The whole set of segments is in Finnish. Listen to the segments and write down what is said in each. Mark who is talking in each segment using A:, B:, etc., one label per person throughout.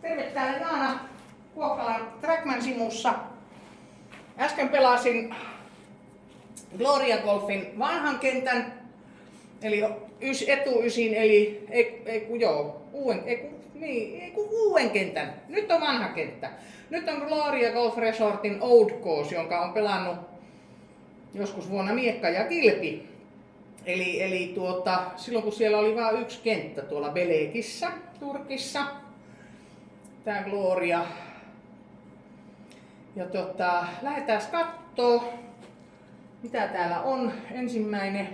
A: Terve, täällä Jaana Kuokkalan Trackman simussa. Äsken pelasin Gloria Golfin vanhan kentän, eli etuysin, eli uuden kentän. Nyt on vanha kenttä. Nyt on Gloria Golf Resortin Old Course, jonka on pelannut joskus vuonna Miekka ja Kilpi. Eli silloin kun siellä oli vain yksi kenttä tuolla Belekissä, Turkissa, tää Gloria. Ja lähdetään kattoo, mitä täällä on. Ensimmäinen,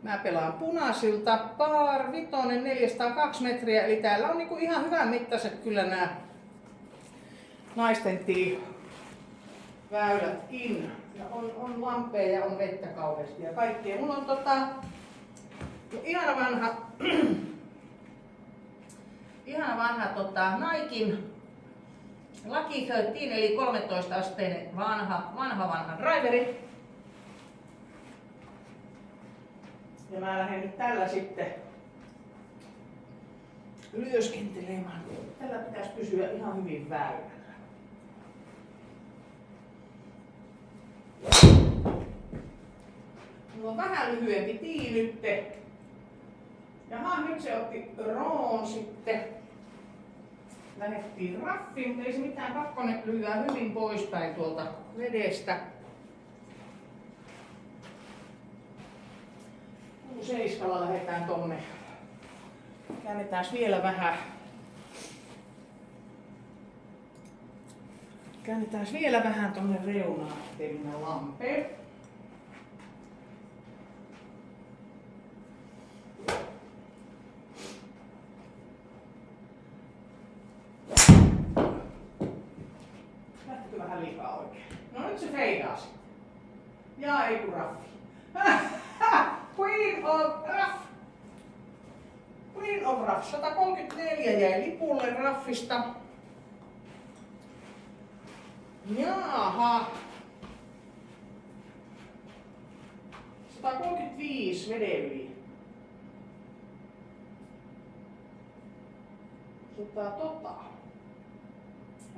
A: mä pelaan punaisilta, par 5, 402 metriä, eli täällä on niinku ihan hyvän mittaiset kyllä nämä naisten väylätkin. Ja on lampeja ja on vettä kauheasti ja kaikkea. Mulla on ihana vanha Naikin Lucky 13 eli 13 asteinen vanha driveri. Ja mä lähden nyt tällä sitten lyöskentelemään. Tällä pitäisi pysyä ihan hyvin väylällä. Mulla on vähän lyhyempi tii nytte. Jaha, nyt se otti roon sitten. Lähdettiin raffiin, mutta ei se mitään, kakkonen lyhyää hyvin poispäin tuolta vedestä. 7 lähdetään tonne. Käännetään vielä vähän. Käännetään vielä vähän tonne reunaan, ettei mennä lampeen. Lähtikö vähän liikaa oikein? No nyt se feidasi. Ja ei kun raffi. Queen of Rough. Queen of Rough. 134 jäi lipulle raffista. Jaaha. 135 veden yli.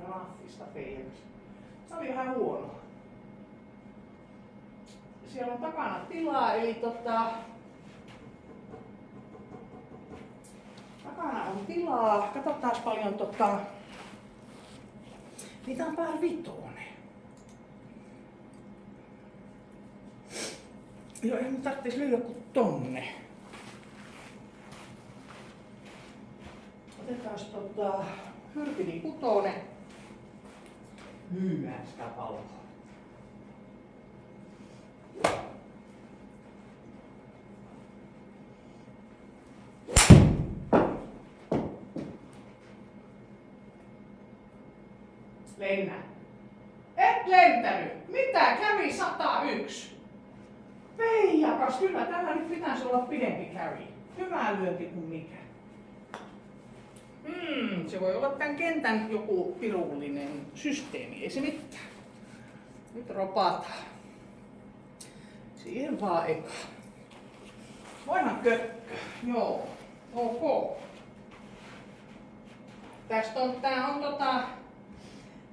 A: Raffista feidasi. Se oli vähän huono. Siellä on takana tilaa, eli takana on tilaa. Katsotaan paljon niitä on par 5. Joo, ei mun tarvitsisi lyödä kuin tonne. Otetaan hyrpini 6. Myymään sitä palloa. Lennä. Et lentänyt. Mitä kävi 101? Veijakas, kyllä tämä nyt pitäisi olla pidempi carry. Hyvä lyönti kuin mikä. Se voi olla tämän kentän joku pirullinen systeemi, ei se mitään. Nyt ropataan. Siihen vaan eka. Voihan kökkö. Joo. Ok.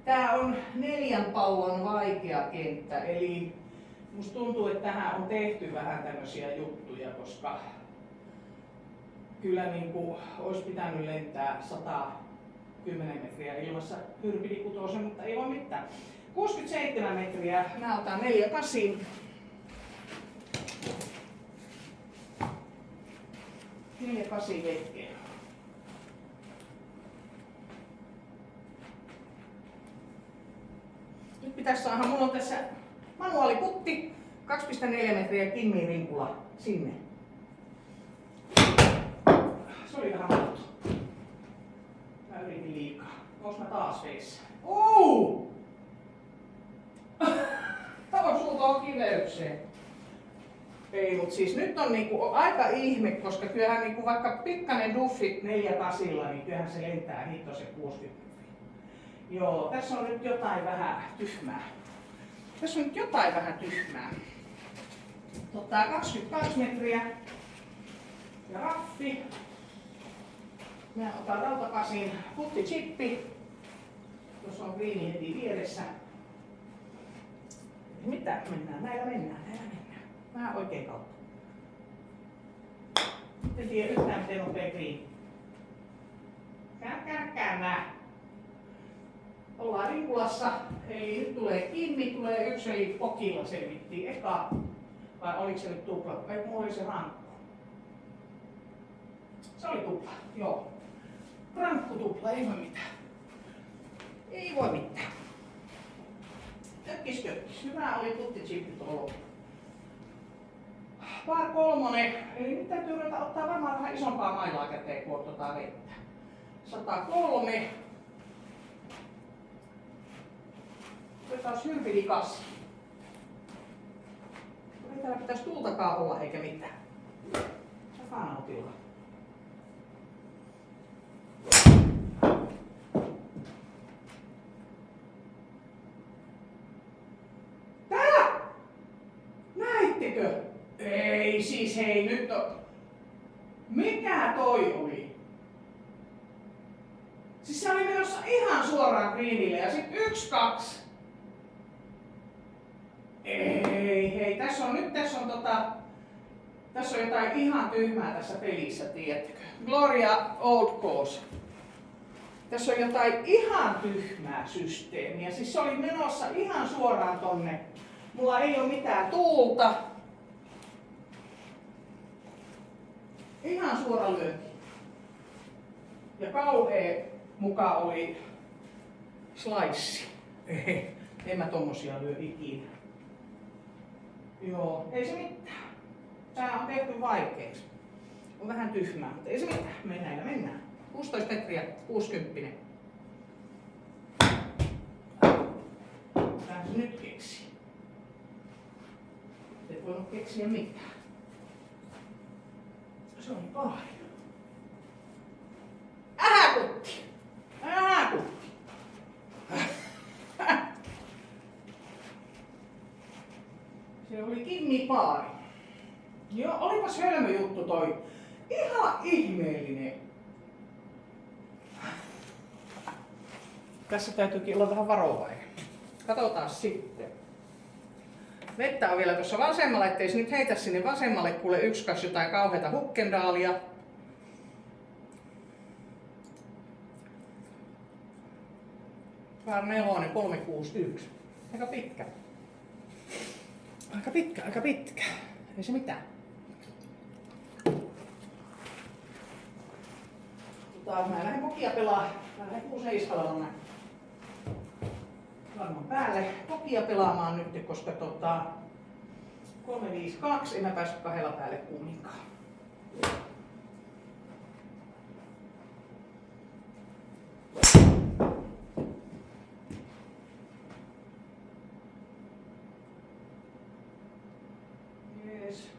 A: Tää on 4 pallon vaikea kenttä, eli musta tuntuu, että tähän on tehty vähän tämmöisiä juttuja, koska kyllä niinku olisi pitänyt lentää 110 metriä ilmassa hyrpidikutosen, mutta ei ole mitään. 67 metriä, mä otan 4-8. 4-8 vetkeen. Nyt pitäisi saada, mulla on tässä manuaaliputti, 2,4 metriä kimmirinkula sinne. Se oli vähän matto. Mä yritin liikaa. Onks mä taas veissä? Osuu tuohon kiveykseen. Ei, mut siis nyt on niinku aika ihme, koska kyllähän niinku vaikka pikkainen duffi 4-8, niin kyllähän se lentää hittosen 60 metriä. Joo, tässä on nyt jotain vähän tyhmää. 22 metriä. Ja raffi. Mä otan rautakasin puttichippi. Tuossa on greeni heti vieressä. Mitä? Näillä mennään. Vähän oikein kautta. En tiedä yhtään miten nopea greeni. Käännä. Ollaan rinkulassa, eli nyt tulee Kimmi, tulee yksi, eli pokilla selvittiin eka. Vai oliko se nyt tupla? Ei, mulla oli se rankku. Se oli tupla, joo. Rankku tupla, ei voi mitään. Ei voi mitään. Kökkis. Hyvä oli puttichippi tuolla. Par 3, eli nyt täytyy ruveta ottaa varmaan vähän isompaa mailaa käteen, kun otetaan vettä. 103. Otetaan hylpilikas. Ei täällä pitäisi tultakaan olla eikä mitään. Takanautilla. Täällä! Näittekö? Ei siis hei nyt on. Mikä toi oli? Siis se oli menossa ihan suoraan greenille ja sit 1, 2. Ei, hei, tässä on jotain ihan tyhmää tässä pelissä, tiedättekö? Gloria Old Cause. Tässä on jotain ihan tyhmää systeemiä. Siis se oli menossa ihan suoraan tonne. Mulla ei ole mitään tuulta. Ihan suora lyönti. Ja kauhea muka oli slice. En mä tommosia lyö ikinä. Joo, ei se mitään. Tää on tehty vaikeeksi. On vähän tyhmää, mutta ei se mitään. Mennään. 16 metriä, 60. Tää se nyt keksii. Et voinut keksiä mitään. Se on paha. Ähäkutti! Se oli Kimmi paari. Joo, olipas hölmö juttu toi. Ihan ihmeellinen. Tässä täytyykin olla vähän varovainen. Katsotaan sitten. Vettä on vielä tuossa vasemmalla, ettei se nyt heitä sinne vasemmalle kuule 1, 2 jotain kauheata hukkendaalia. Paar 4, 361. Aika pitkä. Aika pitkä. Ei se mitään. Mä lähden pokia pelaamaan. Mä lähden 6-7 varmaan päälle pokia pelaamaan nyt, koska 352 en mä päässyt 2 päälle kumminkaan. Jees,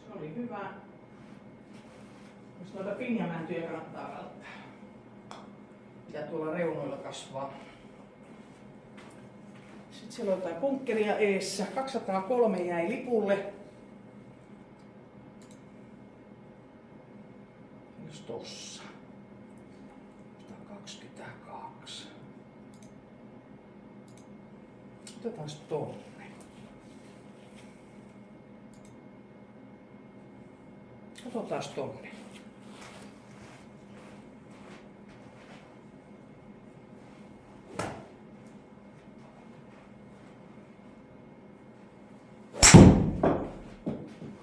A: se oli hyvä. Jos noita pinjamäntyjä kannattaa välttää. Mitä tuolla reunoilla kasvaa. Sitten siellä on jotain bunkkeria eessä. 203 jäi lipulle. Jos tossa. 122. Otetaan tonne. Katsotaan tonne.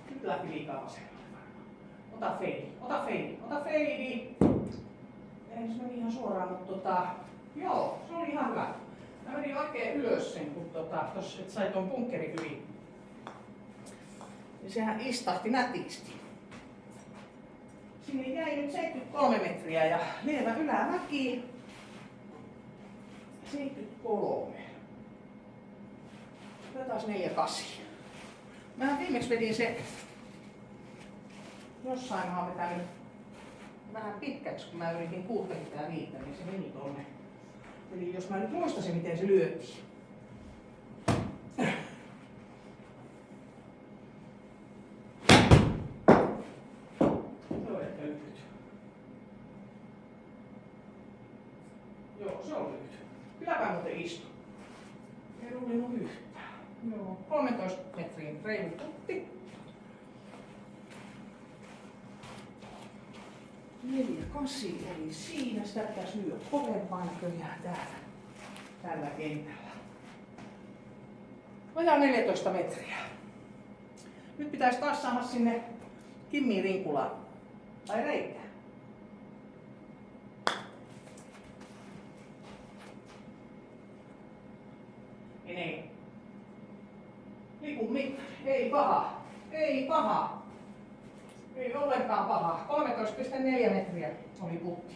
A: Nyt lähti liikaa vasemmalle varmaan. Ota feidi. Ei se meni ihan suoraan, mutta joo, se oli ihan hyvä. Mä menin oikein ylös sen, kun tossa, et sai ton bunkkerin yli. Ja sehän istahti nätisti. Sinne jäi nyt 73 metriä ja lievä ylämäki. 73. Otetaan 48. Mä viimeksi vedin se jossain mä oon vetänyt vähän pitkäksi, kun mä yritin 65, niin se meni tonne. Eli jos mä nyt muistasin, miten se lyötiin. se on lyhyt. Kylläpä muuten istu. Ei rullinut yhtään. Joo. 13 metrin reilu putti. 4,8 eli siinä. Sitä pitäisi lyödä kovempaa näköjään tällä kentällä. Vajaa 14 metriä. Nyt pitäisi taas saada sinne Kimmiin rinkulaan tai reikään. Menee. Lipun mittari. Ei paha. Ei paha. Ei ollenkaan paha. 13,4 metriä oli putti.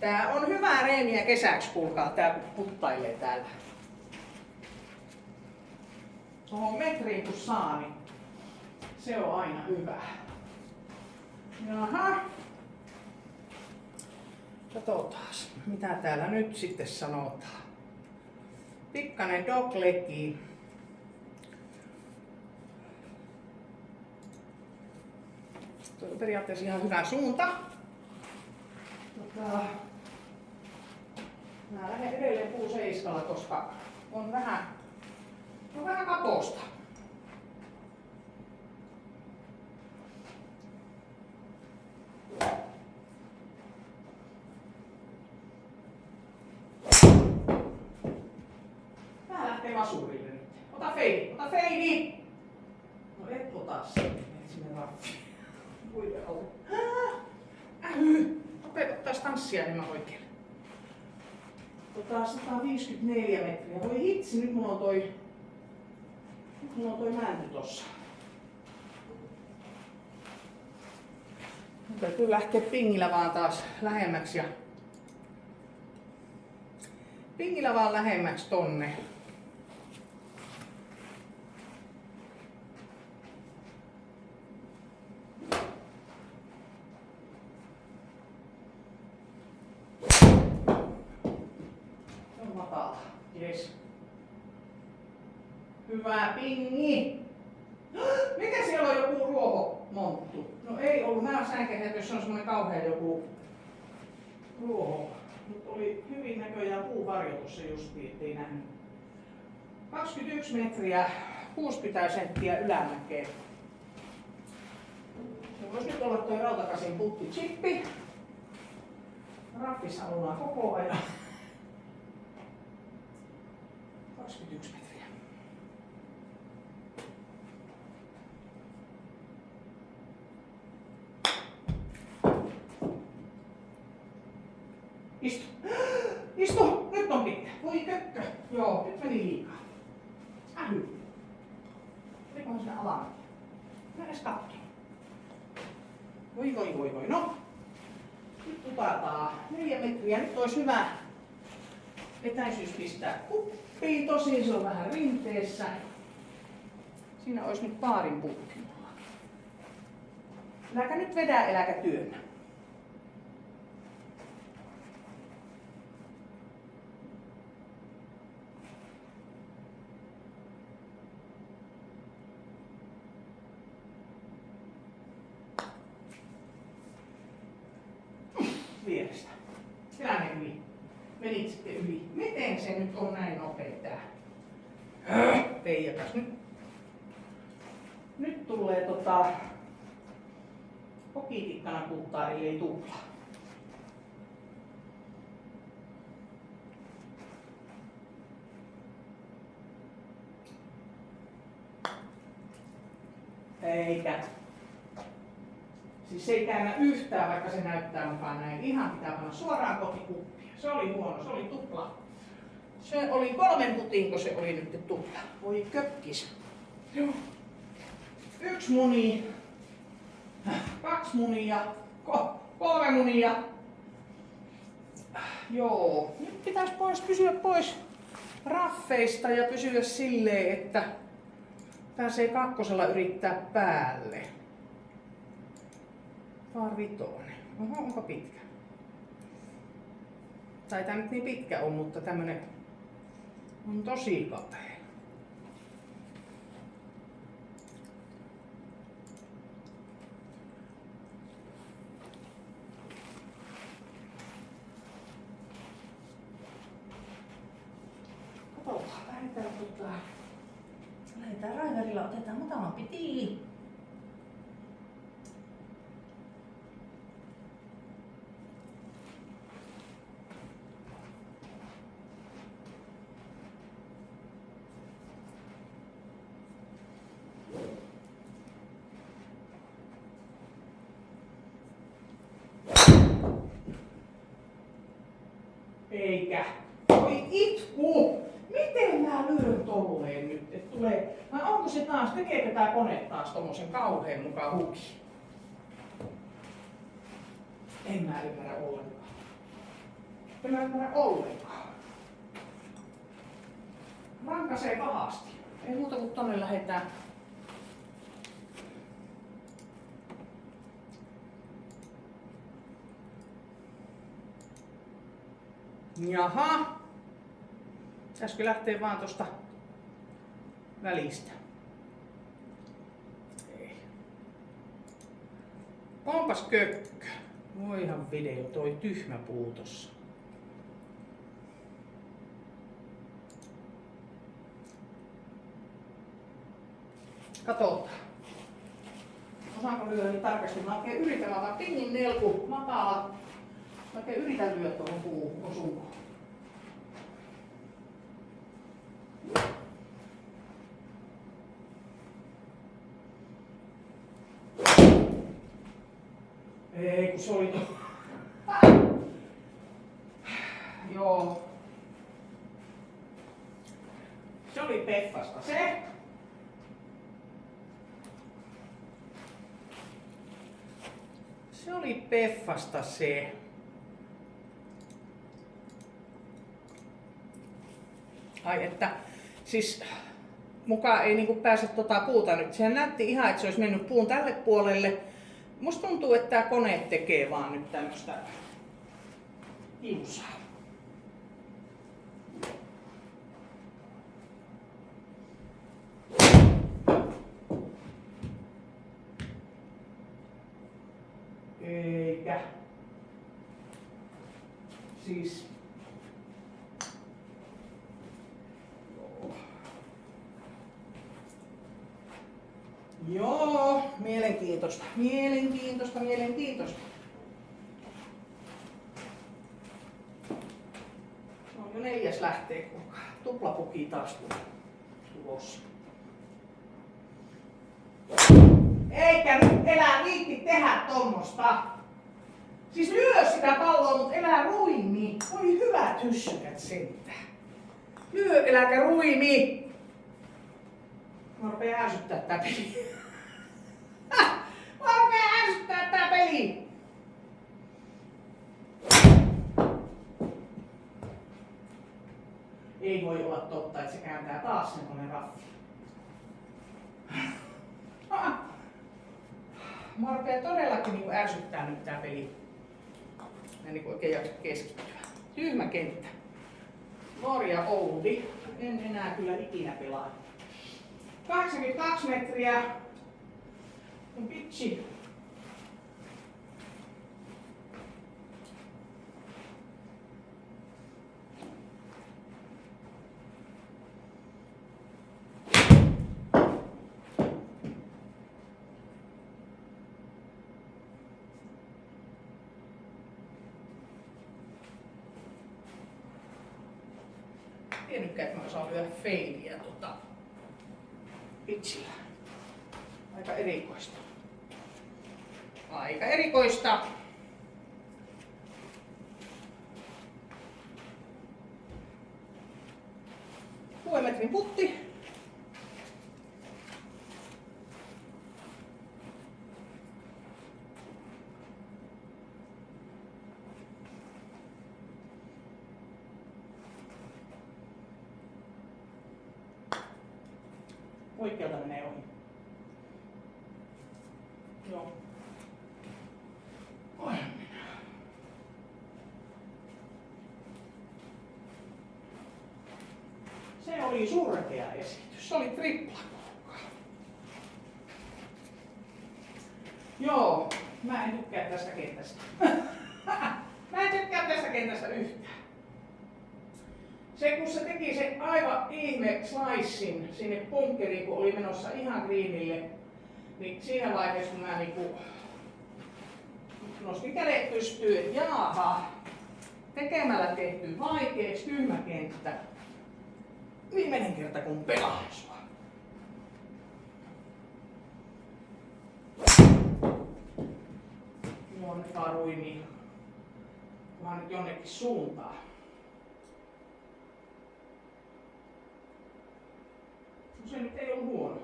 A: Tää on hyvää reeniä kesäksi, kuulkaa, tää kun puttailee täällä. Tuohon metriin kun saa, niin se on aina hyvä. Jaha. Katsotaas, mitä täällä nyt sitten sanotaan. Pikkanen doglegi. Tuo on periaatteessa ihan hyvä suunta. Mä lähden edelleen puuseiskalla, koska on vähän kaposta. Tää lähtee vasurille nyt. Ota feidi, ota feidi! No et ota sinne raffiin. Puiden alle. Ottais tanssia enemmän oikein. 154 metriä. Voi hitsi, nyt mulla on toi mänty tossa. Nyt täytyy lähteä pingillä vaan taas lähemmäksi. Pingillä vaan lähemmäksi tonne. On matala. Jes. Hyvä pingi. Mikä siellä on joku ruohomonttu? No ei ollut. Mä sänkäsin, että jos on semmonen kauhea joku ruoho. Mutta oli hyvin näköjään puuvarjo tuossa justiin, ettei nähnyt. 21 metriä, 60 senttiä ylämäkeen. Se voisi nyt olla toi rautakasin puttichippi. Raffissa ollaan koko ajan. 21 metriä. Istu. Istu. Nyt on pitkä. Voi kökkö. Joo, nyt meni liikaa. Ähy. Olikohan sinne alamäki? Mä edes katsoin. Voi. No. Nyt tupataan 4 metriä. Nyt olisi hyvä etäisyys pistää kuppiin. Tosin se on vähän rinteessä. Siinä olisi nyt paarin putti. Äläkä nyt vedä, äläkä työnnä. Vierestä. Siellä meni yli. Menit sitten yli. Miten se nyt on näin nopea tää? Teijakas nyt. Nyt tulee kokitikkana kultaa, eli ei tuplaa. Eikä. Siis se ei käännä yhtään, vaikka se näyttää mukaan näin. Ihan pitää panna suoraan kohti kuppia. Se oli huono, se oli tupla. Se oli 3 putin, kun se oli nyt tupla. Voi kökkis. Joo. 1 muni, 2 munia, 3 munia. Joo, nyt pitäisi pysyä pois raffeista ja pysyä silleen, että pääsee kakkosella yrittää päälle. Par vitonen. Oho, onko pitkä? Tai tää nyt niin pitkä on, mutta tämmönen on tosi kapea. lähdetään raivarilla, otetaan matalampi tiili. Eikä. Oi itku! Miten mä lyön tolleen nyt? Et tulee... Vai onko se taas, tekeekö tää kone taas tommosen kauheen mukaan huki? En mä ymmärrä ollenkaan. En mä ymmärrä ollenkaan. Rankasee pahasti. Ei muuta kuin tonne lähetään. Jaha. Pitäisikö lähtee vaan tosta välistä? Ei. Onpas kökkö. Voihan video, toi tyhmä puu tossa. Katsotaan. Osaanko lyödä niin tarkasti? Mä oikein yritän, mä otan pingin nelku matala. Mä oikein yritän lyödä tuohon puuhun osumaan. Ei kun se oli Joo. Se oli peffasta se. Se oli peffasta se. Ai että, siis mukaan ei niinku pääse tota puuta nyt. Sehän näytti ihan, että se olisi mennyt puun tälle puolelle. Musta tuntuu, että tää kone tekee vaan nyt tämmöstä kiusaa. Eikä. Siis. Joo, mielenkiintoista. Se on jo 4. lähtee, kun tuplapuki taas tulossa. Eikä nyt elää viitti tehdä tommosta. Siis lyö sitä palloa, mut elää ruimi. Voi hyvät hyssykät sentään. Lyö, eläkä ruimi. Mä rupeen ärsyttää tää peli. Mä rupeen ärsyttää tää peli. Ei voi olla totta, että se kääntää taas semmonen raffi. Mä rupeen todellakin niinku ärsyttää nyt tää peli. Mä en niinku oikein jaksa keskittyä. Tyhmä kenttä. Norja Oudi. En enää kyllä ikinä pelaa. 82 metriä. On pitchi. Tiennytkään, että mä osaan lyödä feiliä pitchillä. Aika erikoista. Aika erikoista. Puolen metrin putti. Oikealta menee ohi. Joo. Se oli surkea esitys. Se oli triplakokka. Joo, mä en tykkää tästä kentästä. Mä en tykkää tästä kentästä yhtään. kun se teki se aivan ihme slicein sinne bunkkeriin, kun oli menossa ihan greenille, niin siinä vaiheessa kun mä niinku nostin kädet pystyyn, että jaaha, tekemällä tehty vaikeeksi, tyhmä kenttä. Viimeinen kerta kun pelaan sua. Mulla tarui niin vaan nyt jonnekin suuntaan. No se nyt ei ollut huono.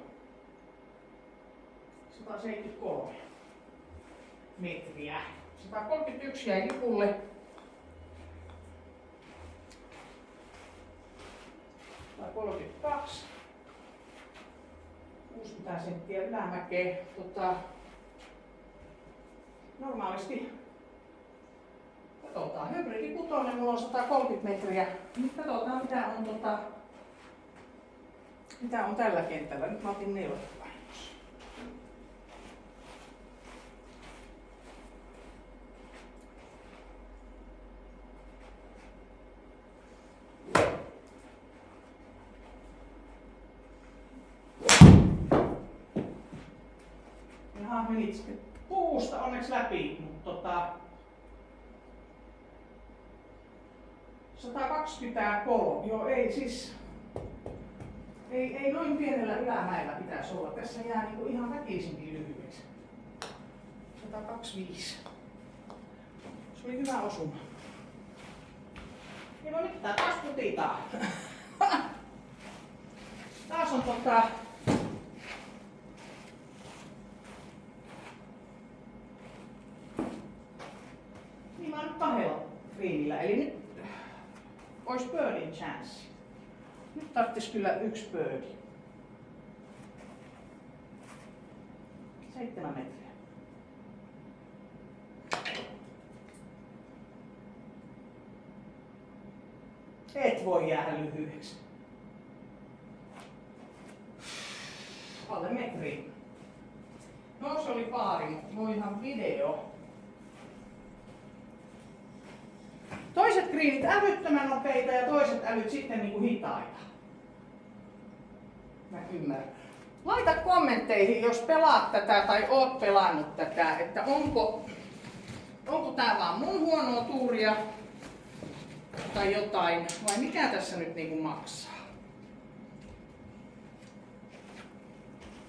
A: 173 metriä. 131 jäi lipulle. 132. 60 senttiä ylämäkeä. Normaalisti katsotaan hybridi 6, mulla on 130 metriä. Nyt katsotaan mitä on tällä kentällä. Nyt mä otin 4 painossa. Jaha, menit sitten puusta onneksi läpi, mutta 123, joo ei siis, ei noin pienellä ylämäellä pitäisi olla. Tässä jää niinku ihan väkisinkin lyhyeksi. 125. Se oli hyvä osuma. Ei voi mitään, taas putitaan. Taas on niin mä oon nyt 2 greenillä, eli nyt ois birdin chanssi. Nyt tarttis kyllä 1 birdi. 7 metriä. Et voi jäädä lyhyeksi. Alle metriin. No se oli paari, mutta voihan video. Toiset greenit älyttömän nopeita ja toiset älyt sitten niinku hitaita. Mä ymmärrän. Laita kommentteihin, jos pelaat tätä tai oot pelannut tätä, että onko tää vaan mun huonoa tuuria tai jotain, vai mikä tässä nyt niinku maksaa.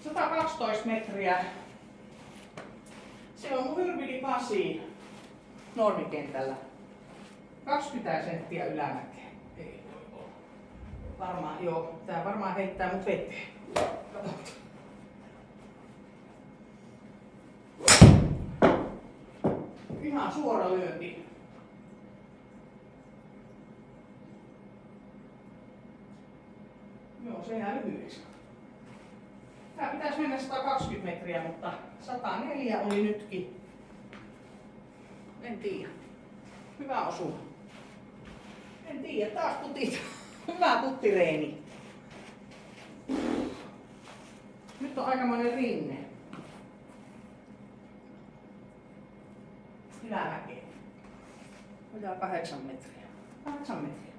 A: 112 metriä. Se on mun hybridi 8 normikentällä. 20 senttiä ylämäkeä. Ei voi olla. Varmaan, joo. Tää varmaan heittää mut veteen. Ihan suora lyönti. Joo, se jää lyhyeksi. Tää pitäisi mennä 120 metriä, mutta 104 oli nytkin. En tiedä. Hyvä osuma. En tiedä, taas putit. Hyvä puttireeni. Nyt on aikamoinen rinne. Ylämäkeä. Vajaa 8 metriä. 8 metriä.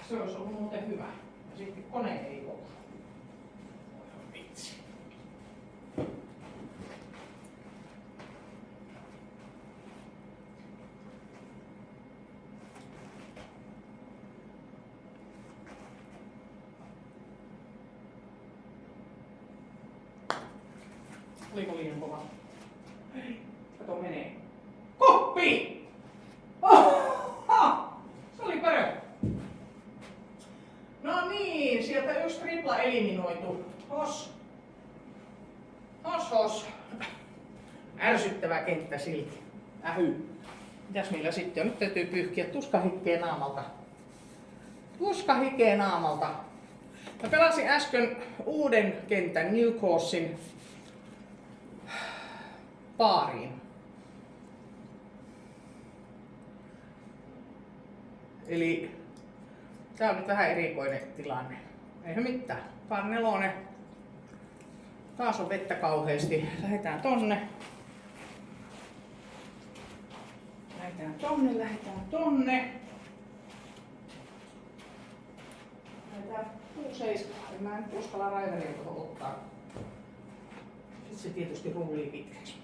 A: Se olisi ollut muuten hyvä. Ja sitten kone ei ollut. Voi vitsi. Oliko liian kova? Kato menee. Koppi! Se oli pärö. No niin, sieltä yksi tripla eliminoitu. Hos. Ärsyttävä kenttä silti. Ähy. Mitäs meillä sitten on? Nyt täytyy pyyhkiä tuskahikkeä naamalta. Tuskahikkeä naamalta. Mä pelasin äsken uuden kentän New Coursin paariin. Eli tää on nyt vähän erikoinen tilanne. Eihän mitään. Par 4. Taas on vettä kauheasti. Lähdetään tonne. Lähdetään tonne. Lähdetään 6-7. En mä nyt uskalla raiveria tuohon ottaa. Sitten se tietysti rullii pitkäksi.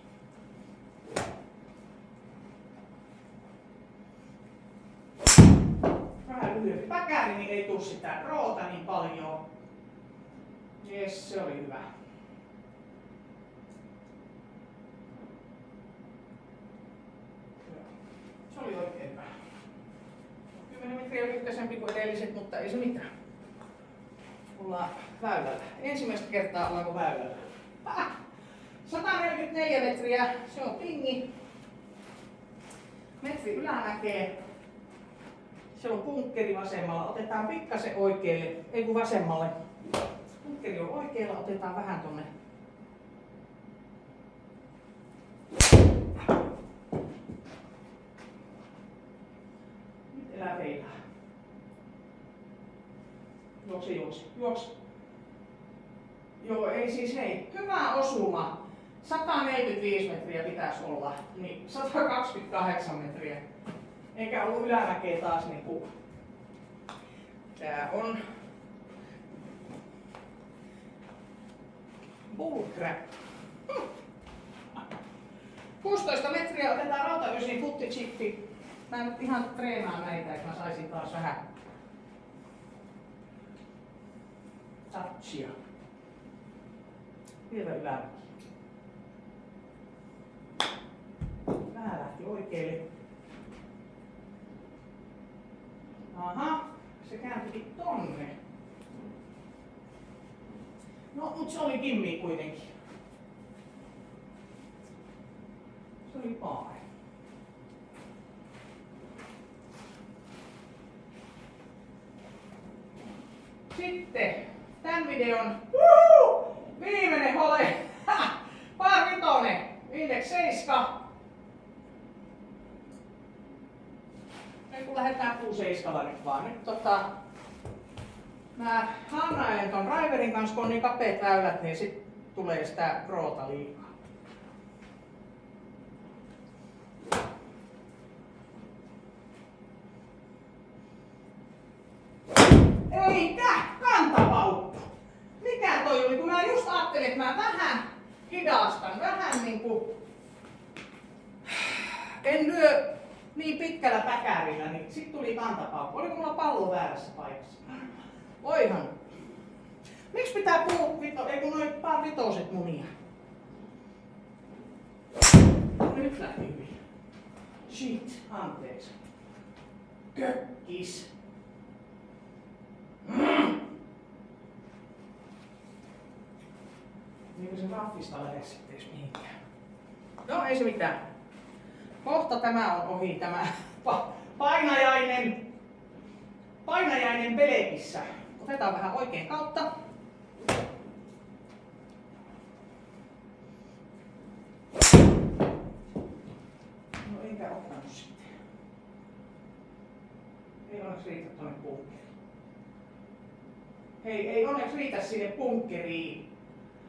A: Vähän lyhyempi päkäri, niin ei tuu sitä roota niin paljon. Jes, se oli hyvä. Se oli oikein hyvä. 10 metriä lyhkäisempi kuin edelliset, mutta ei se mitään. Ollaan väylällä. Ensimmäistä kertaa ollaanko väylällä. 144 metriä, se on pingi. Metri ylämäkeen. Siellä on bunkkeri vasemmalla. Otetaan pikkasen oikealle, ei kun vasemmalle. Bunkkeri on oikealla, otetaan vähän tonne. Nyt elää veilaa. Juoksi. Joo, ei siis hei. Hyvä osuma. 145 metriä pitäisi olla, niin 128 metriä. Eikä ollut ylämäkeä taas niinku. Tää on bullcrap. 16 metriä otetaan rautaysin futtichippi. Mä nyt ihan treenaan näitä, että mä saisin taas vähän touchia. Vielä ylämäki. Vähän lähti oikealle. Aha, se kääntyi tonne. No, mut se oli kimmi kuitenkin. Se oli paari. Sitten tän videon viimeinen hole. Par vitonen. Index 7. Nyt kun lähdetään 6-7 nyt vaan. Nyt mä hannailen ton driverin kanssa, kun on niin kapeat väylät, niin sit tulee sitä roota liikaa. Eikä! Kantavauppu! Mikä toi oli? Kun mä just ajattelin, että mä vähän hidastan, vähän niinku en lyö niin pitkällä päkärillä, niin sit tuli kantapaukku. Oliko mulla pallo väärässä paikassa? Voihan. Miksi pitää ei kun noin paar vitoset munia? Nyt lähti hyvin. Shit, anteeksi. Kökkis. Niin se raffista lähde sitten mihinkään. No ei se mitään. Kohta tämä on ohi, tämä painajainen pelekissä. Otetaan vähän oikein kautta. No enkä ottanut sitten. Ei onneksi riitä tuonne bunkkeriin. Hei, ei onneksi riitä sinne bunkkeriin.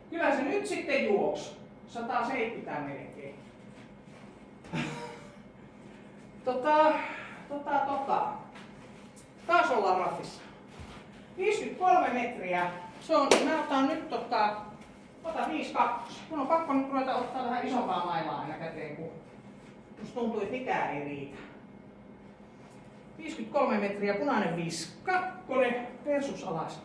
A: Kyllä se nyt sitten juoksi. 170 melkein. Taas ollaan raffissa. 53 metriä. Se on, mä otan nyt ota 52. Mun on pakko nyt ruveta ottaa vähän isompaa mailaa aina käteen, kun musta tuntuu, että mikään ei riitä. 53 metriä, punainen 5. Kakkonen versus alas.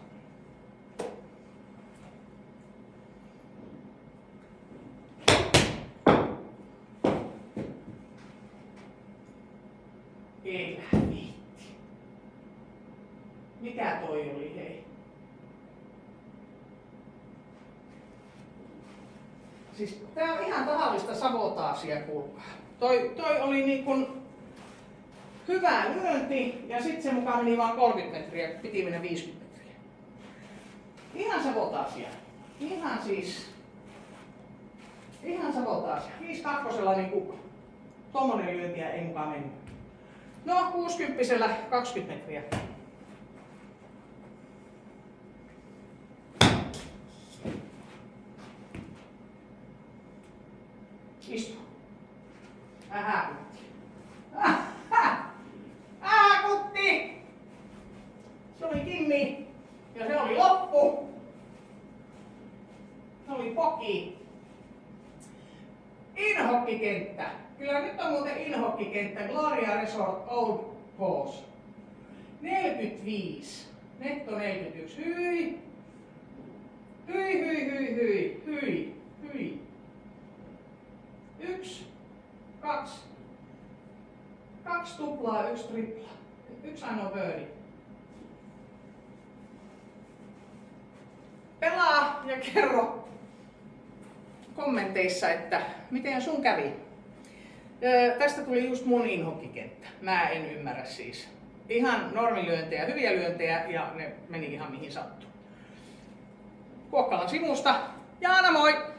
A: Ei viitti. Mikä toi oli, hei? Siis tää on ihan tahallista sabotaasia, kuulkaa. Toi oli niin kuin hyvä lyönti ja sitten se mukaan meni vaan 30 metriä, piti mennä 50 metriä. Ihan sabotaasia. Ihan sabotaasia. 5-2 niinku tommonen lyöntiä ei mukaan mennyt. No 60 20 metriä. Jimmi. Ja se oli loppu. Se oli poki. Inhokkikenttä. Kyllä nyt on muuten inhokkikenttä. Gloria Resort Old Course. 45. Netto 41. Hyi. Hyi, hyi, hyi, hyi, hyi, hyi. 1, 2. 2 tuplaa, 1 tripla. 1 ainoa birdie. Pelaa ja kerro kommenteissa, että miten sun kävi. Tästä tuli just mun inhokkikenttä. Mä en ymmärrä siis. Ihan normilyöntejä, hyviä lyöntejä ja ne meni ihan mihin sattuu. Kuokkalan sivusta. Jaana moi!